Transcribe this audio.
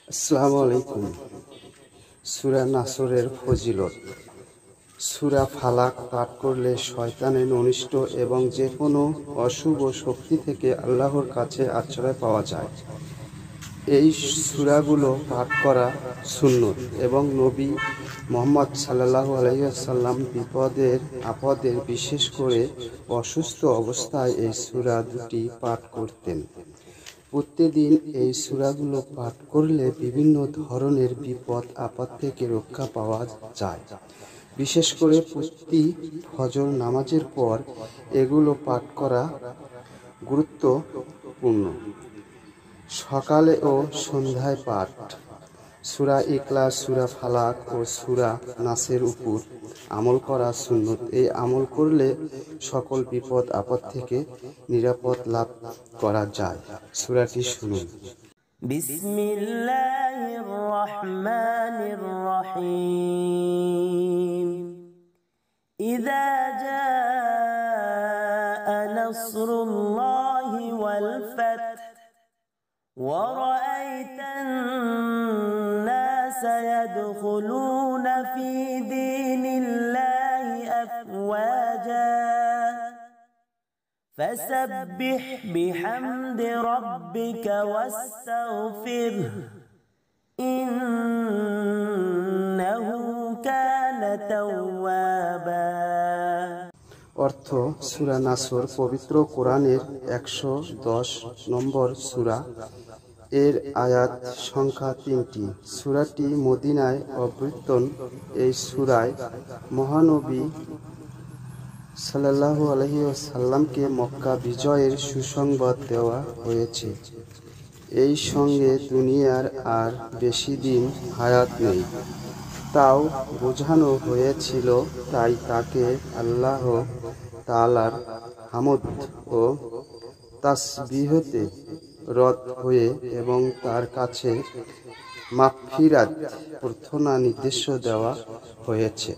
আসসালামু আলাইকুম। সূরা নাসরের ফজিলত। সূরা ফালাক পাঠ করলে শয়তানের অনিষ্ট এবং যে কোনো অশুভ শক্তি থেকে আল্লাহর কাছে আশ্রয় পাওয়া যায়। এই সূরাগুলো পাঠ করা সুন্নত এবং নবী মুহাম্মদ সাল্লাল্লাহু আলাইহি ওয়াসাল্লাম বিপদের আপদের বিশেষ করে অসুস্থ অবস্থায় এই সূরা দুটি পাঠ করতেন। প্রতিদিন এই সূরাগুলো পাঠ করলে বিভিন্ন ধরনের বিপদ আপদ থেকে রক্ষা পাওয়া যায়। বিশেষ করে প্রতি ফজর নামাজের পর এগুলো পাঠ করা গুরুত্বপূর্ণ। সকালে ও সন্ধ্যায় পাঠ। সূরা ইখলাস, সূরা ফালাক ও সূরা নাসের উপর আমল করা সুন্নত। এই আমল করলে সকল বিপদ আপদ থেকে নিরাপদ লাভ করা যায়। সূরাটি শুনুন। বিসমিল্লাহির রহমানির রহিম। ইযা জাআ নাসরুল্লাহি ওয়াল ফাth ওয়া রাআইতান নাসা ইয়াদখুলুনা ফি দীনিল্লাহি আফওয়াজা فسبح بحمد ربك واستغفره إنه كان توابا। অর্থ: সূরা নাসর পবিত্র কোরআনের 110 নম্বর সূরা। এর আয়াত সংখ্যা 3টি। সূরাটি মদিনায় অবতীর্ণ। এই সূরায় মহানবী সাল্লাল্লাহু আলাইহি ওয়াসাল্লামকে মক্কা বিজয়ের সুসংবাদ দেওয়া হয়েছে। এই সঙ্গে দুনিয়ার আর বেশি দিন হায়াত নেই তাও বোঝানো হয়েছিল। তাই তাকে আল্লাহ তাআলার হামদ ও তাসবিহতে রত হয়ে এবং তার কাছে মাগফিরাত প্রার্থনা নির্দেশ দেওয়া হয়েছে।